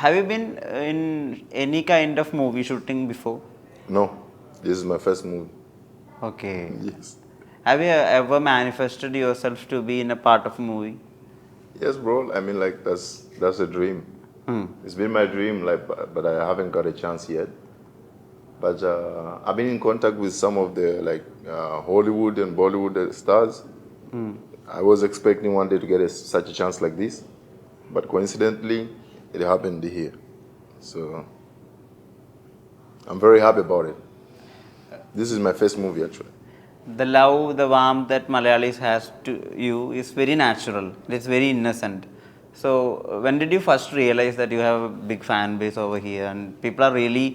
have you been in any kind of movie shooting before? No, this is my first movie. Okay. Yes. Have you ever manifested yourself to be in a part of a movie? Yes, bro. I mean, like that's a dream. It's been my dream, like, but I haven't got a chance yet. But I've been in contact with some of the Hollywood and Bollywood stars. I was expecting one day to get such a chance like this, but coincidentally, it happened here. So I'm very happy about it. This is my first movie, actually. The love, the warmth that Malayalis has to you is very natural. It's very innocent. So when did you first realize that you have a big fan base over here and people are really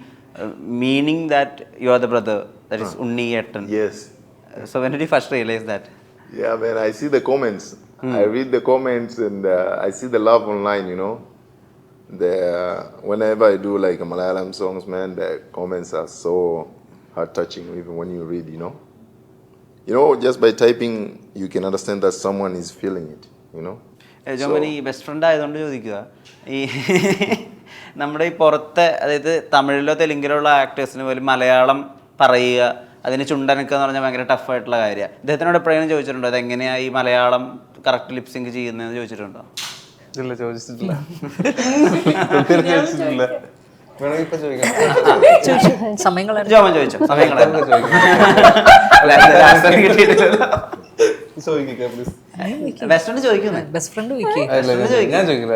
meaning that you are the brother, that is Unni Ettan? Yes. So when did you first realize that? Yeah, man, I see the comments. I read the comments and I see the love online, you know. Whenever I do like Malayalam songs, man, the comments are so heart-touching even when you read, you know. You know, just by typing, you can understand that someone is feeling it, you know. Jomony best friend ആയതുകൊണ്ട് ചോദിക്കുക, ഈ നമ്മുടെ ഈ പുറത്തെ, അതായത് തമിഴിലോ തെലുങ്കിലോ ഉള്ള ആക്ടേഴ്സിന് പോലും മലയാളം പറയുക, അതിന് ചുണ്ടനക്കുക എന്ന് പറഞ്ഞാൽ ഭയങ്കര ടഫായിട്ടുള്ള കാര്യമാണ്. ഇദ്ദേഹത്തിനോട് എപ്പോഴെങ്കിലും ചോദിച്ചിട്ടുണ്ടോ അതെങ്ങനെയാണ് ഈ മലയാളം കറക്റ്റ് ലിപ്സിങ് ചെയ്യുന്നതെന്ന് ചോദിച്ചിട്ടുണ്ടോ? ഇല്ല, ചോദിച്ചിട്ടില്ല. വേണമെങ്കിൽ ഇപ്പൊ ചോദിക്കാം. ജോമൻ ചോദിച്ചോ? സമയം ബെസ്റ്റ് ഫ്രണ്ട് ചോദിക്കുന്നേ, ബെസ്റ്റ് ഫ്രണ്ട് ഞാൻ ചോദിക്കില്ല.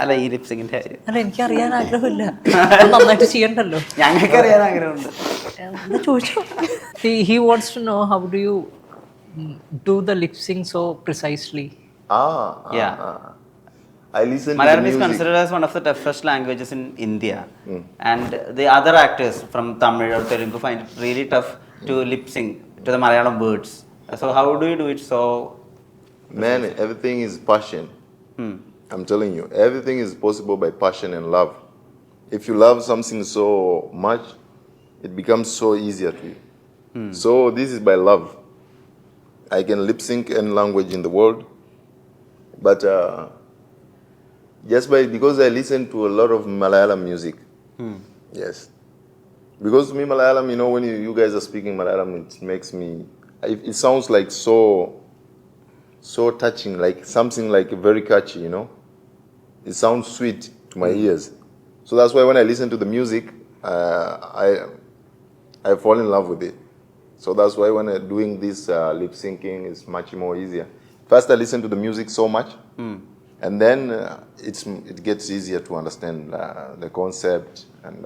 അല്ല ഈ ലിപ്സിങ്ങിന്റെ കാര്യം അല്ല, എനിക്ക് അറിയാൻ ആഗ്രഹമില്ല, നന്നായിട്ട് ചെയ്യണ്ടല്ലോ. ഞങ്ങൾക്ക് അറിയാൻ ആഗ്രഹമുണ്ട്. ചോദിച്ചോ. He wants to know how do you do the lip sync so precisely. I listen to Malayalam the is music. considered as one of the toughest languages in India, and the other actors from Tamil or Telugu find it really tough to lip sync to the Malayalam words. So how do you do it so? Man, everything is passion. I'm telling you, everything is possible by passion and love. If you love something so much, it becomes so easier to you. So this is by love. I can lip sync any language in the world, but just because I listen to a lot of Malayalam music. Yes. Because me Malayalam, you know, when you guys are speaking Malayalam, it makes me, it sounds like so touching, like something like very catchy, you know. It sounds sweet to my ears. So that's why when I listen to the music, I fall in love with it. So that's why when I'm doing this lip syncing, it's much more easier. First I listen to the music so much, and then it gets easier to understand the concept and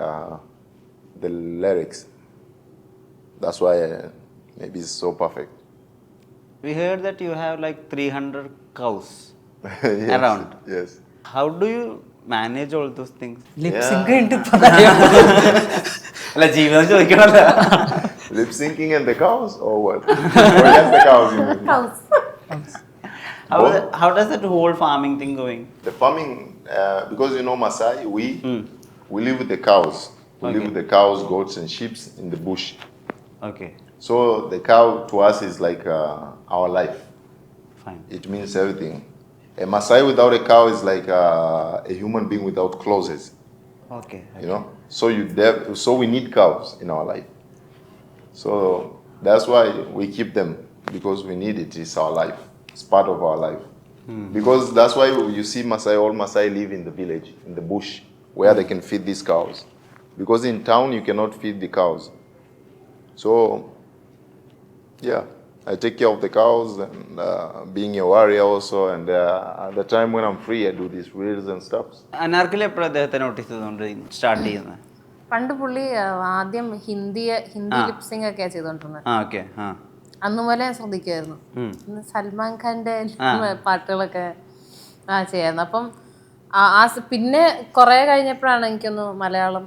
the lyrics. That's why maybe it's so perfect. We heard that you have like 300 cows Yes, around. Yes. How do you manage all those things? Lip sync ഉണ്ട്. അല്ല, ജീവിതം ചോദിക്കണല്ലോ. Lip syncing and the cows or what? Or just the cows? You mean? How does that whole farming thing going? The farming, because you know Masai, we live with the cows. We live with the cows, goats, and sheep in the bush. Okay, So the cow to us is like our life. fine. It means everything. A Masai without a cow is like a human being without clothes. Okay. You know, so we need cows in our life. So that's why we keep them, because we need it. It's our life. It's part of our life. Because that's why you see all Masai live in the village, in the bush, where they can feed these cows. Because in town you cannot feed the cows. So yeah, I take care of the cows and being a warrior also. And at the time when I'm free, I do these reels and stuff. Anarkali എപ്പോഴും അദ്ദേഹത്തെ notice ചെയ്തുകൊണ്ട് start ചെയ്യുന്നത്? പണ്ട് പുള്ളി ആദ്യം Hindi lip sync ഒക്കെയാ ചെയ്തോണ്ടിരുന്നത്. Okay. അന്ന് പോലെ ഞാൻ ശ്രദ്ധിക്കുമായിരുന്നു. സൽമാൻ ഖാന്റെ പാട്ടുകളൊക്കെ ചെയ്യായിരുന്നു. അപ്പം പിന്നെ കുറെ കഴിഞ്ഞപ്പോഴാണ് എനിക്കൊന്ന് മലയാളം.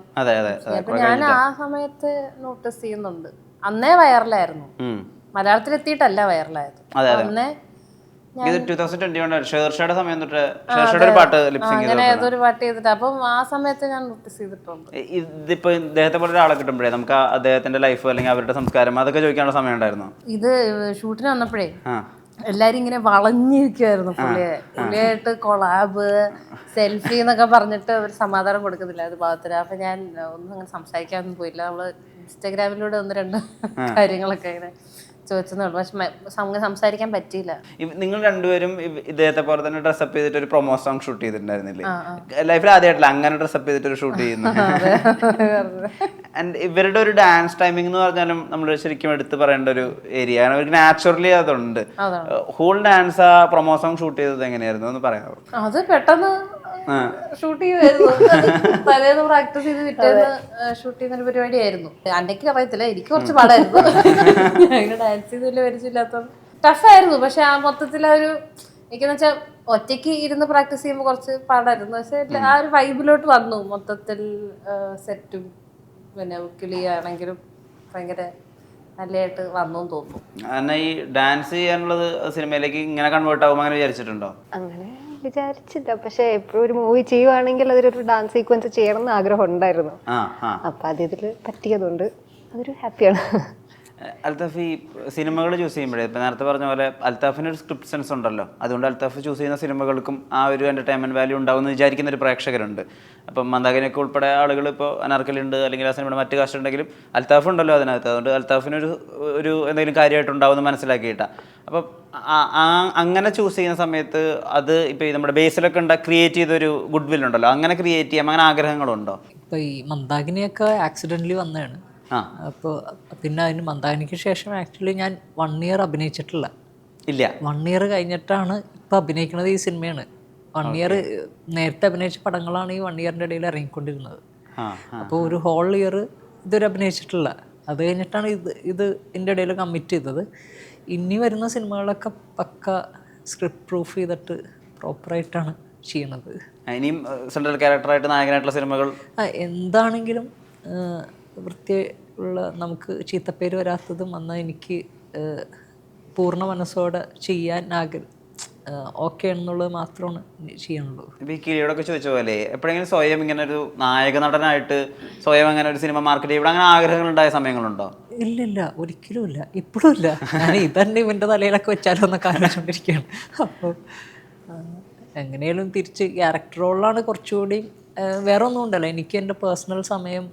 അപ്പൊ ഞാൻ ആ സമയത്ത് നോട്ടീസ് ചെയ്യുന്നുണ്ട്. അന്നേ വൈറലായിരുന്നു, മലയാളത്തിൽ എത്തിയിട്ടല്ല വൈറലായത്. അന്നേ അങ്ങനെ ഏതൊരു പാട്ട് ചെയ്തിട്ട്, അപ്പം ആ സമയത്ത് ഞാൻ നോട്ടീസ് ചെയ്തിട്ടുണ്ട്. ഇതിപ്പോ ഇദ്ദേഹത്തെ പോലെ ഒരാളെ കിട്ടുമ്പോഴേ നമുക്ക് അദ്ദേഹത്തിന്റെ ലൈഫ് അല്ലെങ്കിൽ അവരുടെ സംസ്കാരം അതൊക്കെ ചോദിക്കാനുള്ള സമയം ഉണ്ടായിരുന്നു. ഇത് ഷൂട്ടിന് വന്നപ്പോഴേ എല്ലാരും ഇങ്ങനെ വളഞ്ഞിരിക്കുമായിരുന്നു പുള്ളിയായിട്ട് കൊളാബ് സെൽഫി എന്നൊക്കെ പറഞ്ഞിട്ട് ഒരു സമാധാനം കൊടുക്കുന്നില്ല അത് ഭാഗത്തിന്. അപ്പൊ ഞാൻ ഒന്നും അങ്ങനെ സംസാരിക്കാനൊന്നും പോയില്ല. നമ്മള് ഇൻസ്റ്റാഗ്രാമിലൂടെ 1-2 കാര്യങ്ങളൊക്കെ ഇങ്ങനെ ചോദിച്ചെന്നുള്ളൂ. പക്ഷെ അങ്ങനെ സംസാരിക്കാൻ പറ്റിയില്ല. നിങ്ങൾ രണ്ടുപേരും ഇദ്ദേഹത്തെ പോലെ തന്നെ ഡ്രസ്സപ്പ് ചെയ്തിട്ട് ഒരു പ്രൊമോ സോങ് ഷൂട്ട് ചെയ്തിട്ടുണ്ടായിരുന്നില്ലേ? ലൈഫിൽ ആദ്യമായിട്ടില്ല അങ്ങനെ ഡ്രസ്സപ്പ് ചെയ്തിട്ട് ഒരു ഷൂട്ട് ചെയ്യുന്നു. ആൻഡ് ഇവരുടെ ഒരു ഡാൻസ് ടൈമിംഗ് എന്ന് പറഞ്ഞാലും നമ്മൾ ശരിക്കും എടുത്ത് പറയേണ്ട ഒരു ഏരിയ ആണ്. അവർക്ക് നാച്ചുറലി അതുണ്ട്. ഹോൾ ഡാൻസ് ആ പ്രൊമോ സോങ് ഷൂട്ട് ചെയ്തത് എങ്ങനെയായിരുന്നു എന്ന് പറയാമോ? അത് പെട്ടെന്ന് ഷൂട്ട് ചെയ്യുമായിരുന്നു. തലേന്ന് പ്രാക്ടീസ് ചെയ്ത് പിറ്റേന്ന് ഷൂട്ട് ചെയ്യുന്ന ഒരു പരിപാടിയായിരുന്നു. അന്നയ്ക്ക് അറിയത്തില്ല, എനിക്ക് കുറച്ച് പാടായിരുന്നു. അങ്ങനെ ഡാൻസ് ചെയ്ത് വലിയ പരിചയമില്ലാത്തത് ടഫായിരുന്നു. പക്ഷെ ആ മൊത്തത്തിലൊരു എനിക്കെന്ന് വെച്ചാൽ ഒറ്റയ്ക്ക് ഇരുന്ന് പ്രാക്ടീസ് ചെയ്യുമ്പോൾ കുറച്ച് പാടായിരുന്നു. പക്ഷെ ആ ഒരു വൈബിലോട്ട് വന്നു മൊത്തത്തിൽ. സെറ്റും പിന്നെ കിളിയാണെങ്കിലും ഭയങ്കര നല്ലതായിട്ട് വന്നു തോന്നുന്നു. എന്നാൽ ഈ ഡാൻസ് ചെയ്യാനുള്ളത് സിനിമയിലേക്ക് ഇങ്ങനെ കൺവേർട്ട് ആകുമ്പോൾ അങ്ങനെ വിചാരിച്ചിട്ടുണ്ടോ? അങ്ങനെ വിചാരിച്ചില്ല. പക്ഷെ എപ്പോഴും ഒരു മൂവി ചെയ്യുവാണെങ്കിൽ അതിലൊരു ഡാൻസ് സീക്വൻസ് ചെയ്യണം എന്ന് ആഗ്രഹം ഉണ്ടായിരുന്നു. അപ്പൊ അത് ഇതില് പറ്റിയതുകൊണ്ട് അതൊരു ഹാപ്പിയാണ്. അൽത്താഫ് ഈ സിനിമകൾ ചൂസ് ചെയ്യുമ്പോഴേ ഇപ്പം നേരത്തെ പറഞ്ഞ പോലെ അൽത്താഫിന് ഒരു സ്ക്രിപ്റ്റ് സെൻസ് ഉണ്ടല്ലോ. അതുകൊണ്ട് അൽത്താഫ് ചൂസ് ചെയ്യുന്ന സിനിമകൾക്കും ആ ഒരു എൻ്റർടൈൻമെൻറ്റ് വാല്യൂ ഉണ്ടാവുമെന്ന് വിചാരിക്കുന്ന ഒരു പ്രേക്ഷകരുണ്ട്. അപ്പം മന്ദാകിനിയൊക്കെ ഉൾപ്പെടെ ആളുകൾ ഇപ്പോൾ അനാർക്കലുണ്ട് അല്ലെങ്കിൽ ആ സിനിമയുടെ മറ്റ് കാസ്റ്റ് ഉണ്ടെങ്കിലും അൽത്താഫ് ഉണ്ടല്ലോ അതിനകത്ത്. അതുകൊണ്ട് അൽത്താഫിനൊരു ഒരു എന്തെങ്കിലും കാര്യമായിട്ടുണ്ടാവുമെന്ന് മനസ്സിലാക്കിയിട്ടാണ്. അപ്പം അങ്ങനെ ചൂസ് ചെയ്യുന്ന സമയത്ത് അത് ഇപ്പോൾ നമ്മുടെ ബേസിലൊക്കെ ക്രിയേറ്റ് ചെയ്തൊരു ഗുഡ് വിൽ ഉണ്ടല്ലോ, അങ്ങനെ ക്രിയേറ്റ് ചെയ്യാം അങ്ങനെ ആഗ്രഹങ്ങളുണ്ടോ? ഇപ്പോൾ ഈ മന്ദാകിനിയൊക്കെ ആക്സിഡൻ്റലി വന്നതാണ്. അപ്പോൾ പിന്നെ അതിന് മന്ദാകിനിക്ക് ശേഷം ആക്ച്വലി ഞാൻ 1 year അഭിനയിച്ചിട്ടില്ല. ഇല്ല, 1 year കഴിഞ്ഞിട്ടാണ് ഇപ്പോൾ അഭിനയിക്കുന്നത്. ഈ സിനിമയാണ് 1 year നേരത്തെ അഭിനയിച്ച പടങ്ങളാണ് ഈ 1 yearൻ്റെ ഇടയിൽ ഇറങ്ങിക്കൊണ്ടിരുന്നത്. അപ്പോൾ ഒരു ഹോൾ ഇയർ ഇതുവരെ അഭിനയിച്ചിട്ടില്ല. അത് കഴിഞ്ഞിട്ടാണ് ഇത് ഇതിൻ്റെ ഇടയിൽ കമ്മിറ്റ് ചെയ്തത്. ഇനി വരുന്ന സിനിമകളൊക്കെ പക്ക സ്ക്രിപ്റ്റ് പ്രൂഫ് ചെയ്തിട്ട് പ്രോപ്പറായിട്ടാണ് ചെയ്യണത്. ഇനിയും സെൻട്രൽ ക്യാരക്ടറായിട്ട് നായകനായിട്ടുള്ള സിനിമകൾ എന്താണെങ്കിലും വൃത്തിയുള്ള നമുക്ക് ചീത്തപ്പേര് വരാത്തതും എന്നാൽ എനിക്ക് പൂർണ്ണ മനസ്സോടെ ചെയ്യാൻ ഓക്കെ എന്നുള്ളത് മാത്രമാണ് ചെയ്യണുള്ളൂ. ഇപ്പോൾ ഈ കിളിയോടൊക്കെ ചോദിച്ച പോലെ എപ്പോഴെങ്കിലും സ്വയം ഇങ്ങനെ ഒരു നായക നടനായിട്ട് സ്വയം അങ്ങനെ ഒരു സിനിമ മാർക്കറ്റ് ചെയ്യും അങ്ങനെ ആഗ്രഹങ്ങൾ ഉണ്ടായ സമയങ്ങളുണ്ടോ? ഇല്ലില്ല, ഒരിക്കലും ഇല്ല, ഇപ്പോഴും ഇല്ല. ഞാൻ ഇതന്നെ ഇവൻ്റെ തലയിലൊക്കെ വെച്ചാലോ എന്നൊക്കെ ആലോചിച്ചുകൊണ്ടിരിക്കുകയാണ്. അപ്പോൾ എങ്ങനെയാലും തിരിച്ച് ക്യാരക്ടർ റോളിലാണ് കുറച്ചുകൂടി. വേറെ ഒന്നും ഉണ്ടല്ലോ, എനിക്ക് എൻ്റെ പേഴ്സണൽ സമയം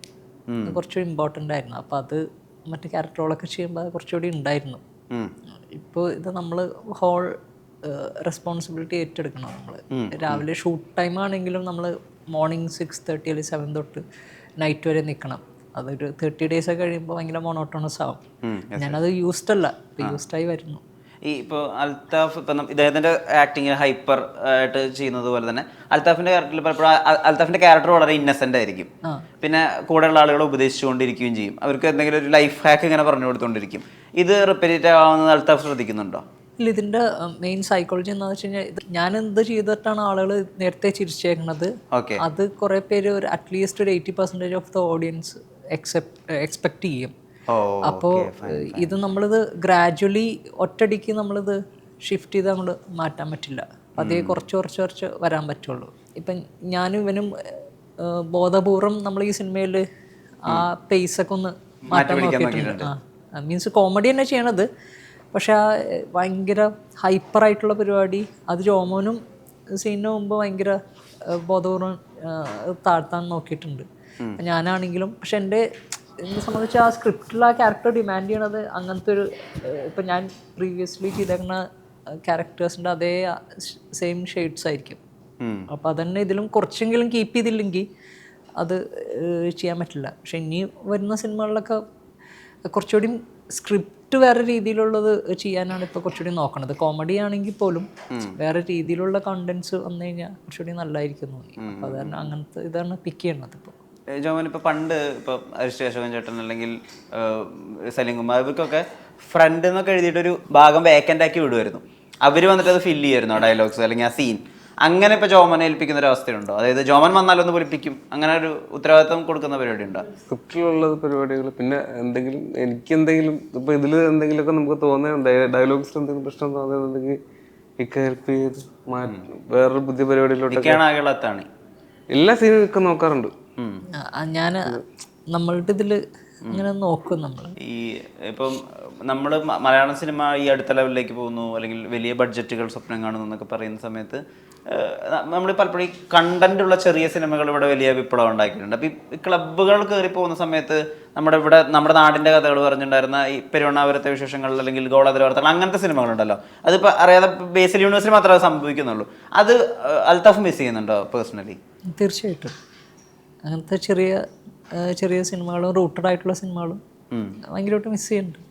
കുറച്ചുകൂടി ഇമ്പോർട്ടൻ്റ് ആയിരുന്നു. അപ്പോൾ അത് മറ്റു ക്യാരക്ടർ റോളൊക്കെ ചെയ്യുമ്പോൾ അത് കുറച്ചുകൂടി ഉണ്ടായിരുന്നു. ഇപ്പോൾ ഇത് നമ്മൾ ഹോൾ റെസ്പോൺസിബിലിറ്റി ഏറ്റെടുക്കണം. നമ്മൾ രാവിലെ ഷൂട്ട് ടൈം ആണെങ്കിലും നമ്മൾ മോർണിംഗ് 6:30 അല്ലെങ്കിൽ 7 തൊട്ട് നൈറ്റ് വരെ നിൽക്കണം. അതൊരു 30 days ഒക്കെ കഴിയുമ്പോൾ ഭയങ്കര മോണോട്ടോണസ് ആവും. ഞാനത് യൂസ്ഡല്ല, ഇപ്പോൾ യൂസ്ഡായി വരുന്നു. ഈ ഇപ്പോൾ അൽത്താഫ് ഇപ്പം ഇദ്ദേഹത്തിൻ്റെ ആക്ടിങ് ഹൈപ്പർ ആയിട്ട് ചെയ്യുന്നത് പോലെ തന്നെ അൽത്താഫിൻ്റെ ക്യാരക്ടറിൽ പലപ്പോഴും അൽത്താഫിൻ്റെ ക്യാരക്ടർ വളരെ ഇന്നസെൻ്റ് ആയിരിക്കും. പിന്നെ കൂടെയുള്ള ആളുകളെ ഉപദേശിച്ചുകൊണ്ടിരിക്കുകയും ചെയ്യും. അവർക്ക് എന്തെങ്കിലും ഒരു ലൈഫ് ഹാക്ക് ഇങ്ങനെ പറഞ്ഞു കൊടുത്തുകൊണ്ടിരിക്കും. ഇത് റിപ്പീറ്റ് ആവുന്നത് അൽത്താഫ് ശ്രദ്ധിക്കുന്നുണ്ടോ? ഇല്ല, ഇതിൻ്റെ മെയിൻ സൈക്കോളജി എന്താണെന്ന് വെച്ച് കഴിഞ്ഞാൽ ഞാൻ എന്ത് ചെയ്തിട്ടാണ് ആളുകൾ നേരത്തെ ചിരിച്ചേക്കുന്നത് അത് കുറേ പേര് ഒരു അറ്റ്ലീസ്റ്റ് ഒരു 80% ഓഫ് ദ ഓഡിയൻസ് എക്സ്പെക്റ്റ് ചെയ്യും. അപ്പോൾ ഇത് നമ്മളിത് ഗ്രാജ്വലി ഒറ്റയടിക്ക് നമ്മളിത് ഷിഫ്റ്റ് ചെയ്ത് അങ്ങോട്ട് മാറ്റാൻ പറ്റില്ല. അതേ കുറച്ച് വരാൻ പറ്റുള്ളൂ. ഇപ്പം ഞാനും ഇവനും ബോധപൂർവം നമ്മൾ ഈ സിനിമയിൽ ആ പേസൊക്കെ ഒന്ന് മാറ്റാൻ നോക്കിയിട്ടുണ്ട്. മീൻസ് കോമഡി തന്നെ ചെയ്യണത്, പക്ഷെ ആ ഭയങ്കര ഹൈപ്പറായിട്ടുള്ള പരിപാടി അത് ജോമോനും സീനിന് മുമ്പ് ഭയങ്കര ബോധപൂർവം താഴ്ത്താൻ നോക്കിയിട്ടുണ്ട്. ഞാനാണെങ്കിലും പക്ഷെ എന്നെ സംബന്ധിച്ച് ആ സ്ക്രിപ്റ്റിൽ ആ ക്യാരക്ടർ ഡിമാൻഡ് ചെയ്യണത് അങ്ങനത്തെ ഒരു ഇപ്പം ഞാൻ പ്രീവിയസ്ലി ചെയ്തേക്കുന്ന ക്യാരക്ടേഴ്സിൻ്റെ അതേ സെയിം ഷെയ്ഡ്സ് ആയിരിക്കും. അപ്പോൾ അതന്നെ ഇതിലും കുറച്ചെങ്കിലും കീപ്പ് ചെയ്തില്ലെങ്കിൽ അത് ചെയ്യാൻ പറ്റില്ല. പക്ഷെ ഇനി വരുന്ന സിനിമകളിലൊക്കെ കുറച്ചുകൂടി സ്ക്രിപ്റ്റ് വേറെ രീതിയിലുള്ളത് ചെയ്യാനാണ് ഇപ്പോൾ കുറച്ചുകൂടി നോക്കണത്. കോമഡി ആണെങ്കിൽ പോലും വേറെ രീതിയിലുള്ള കണ്ടൻസ് വന്നു കഴിഞ്ഞാൽ കുറച്ചുകൂടി നല്ലതായിരിക്കും തോന്നി. അപ്പോൾ അത് തന്നെ അങ്ങനത്തെ ഇതാണ് പിക്ക് ചെയ്യണത്. ഇപ്പോൾ ജോമൻ ഇപ്പോൾ പണ്ട് ഇപ്പോൾ അരിസ്റ്റോ അശോകൻ ചേട്ടൻ അല്ലെങ്കിൽ സലീം കുമാർ ഇവർക്കൊക്കെ ഫ്രണ്ട് എന്നൊക്കെ എഴുതിയിട്ടൊരു ഭാഗം വേക്കൻ്റ് ആക്കി വിടുമായിരുന്നു. അവർ വന്നിട്ട് അത് ഫില്ല് ചെയ്യുമായിരുന്നു, ഡയലോഗ്സ് അല്ലെങ്കിൽ ആ സീൻ. അങ്ങനെ ഇപ്പോൾ ജോമനെ ഏൽപ്പിക്കുന്ന ഒരു അവസ്ഥയുണ്ടോ? അതായത് ജോമൻ വന്നാലൊന്ന് പൊലിപ്പിക്കും, അങ്ങനെ ഒരു ഉത്തരവാദിത്വം കൊടുക്കുന്ന പരിപാടി ഉണ്ടോ? സ്ക്രിപ്റ്റിലുള്ള പരിപാടികൾ പിന്നെ എന്തെങ്കിലും എനിക്കെന്തെങ്കിലും ഇപ്പോൾ ഇതിൽ എന്തെങ്കിലുമൊക്കെ നമുക്ക് തോന്നുന്ന ഡയലോഗ്സിൽ എന്തെങ്കിലും പ്രശ്നം തോന്നുന്നുണ്ടെങ്കിൽ ഇക്ക ഹെൽപ്പ് ചെയ്ത് വേറൊരു പുതിയ പരിപാടിയിലോട്ടൊക്കെ ആകെളത്താണ് എല്ലാ സീനും ഒക്കെ നോക്കാറുണ്ട്. ഞാൻ നമ്മളുടെ ഇതിൽ അങ്ങനെ നോക്കും നമ്മൾ. ഈ ഇപ്പം നമ്മൾ മലയാളം സിനിമ ഈ അടുത്ത ലെവലിലേക്ക് പോകുന്നു, അല്ലെങ്കിൽ വലിയ ബഡ്ജറ്റുകൾ സ്വപ്നം കാണുന്നു എന്നൊക്കെ പറയുന്ന സമയത്ത് നമ്മൾ പലപ്പോഴും ഈ കണ്ടന്റ് ഉള്ള ചെറിയ സിനിമകൾ ഇവിടെ വലിയ വിപ്ലവം ഉണ്ടാക്കിയിട്ടുണ്ട്. അപ്പോൾ ഈ ക്ലബ്ബുകൾ കയറി പോകുന്ന സമയത്ത് നമ്മുടെ നാടിൻ്റെ കഥകൾ പറഞ്ഞിട്ടുണ്ടായിരുന്ന ഈ പെരുവണ്ണാപുരത്തെ വിശേഷങ്ങൾ അല്ലെങ്കിൽ ഗോളാതിര വാർത്തകൾ അങ്ങനത്തെ സിനിമകളുണ്ടല്ലോ, അതിപ്പോൾ അറിയാതെ ബേസിൽ യൂണിവേഴ്സിറ്റി മാത്രമേ സംഭവിക്കുന്നുള്ളൂ. അത് അൽത്താഫ് മിസ് ചെയ്യുന്നുണ്ടോ പേഴ്സണലി? തീർച്ചയായിട്ടും അങ്ങനത്തെ ചെറിയ ചെറിയ സിനിമകളും റൂട്ടഡ് ആയിട്ടുള്ള സിനിമകളും ഭയങ്കരമായിട്ട് മിസ് ചെയ്യുന്നുണ്ട്.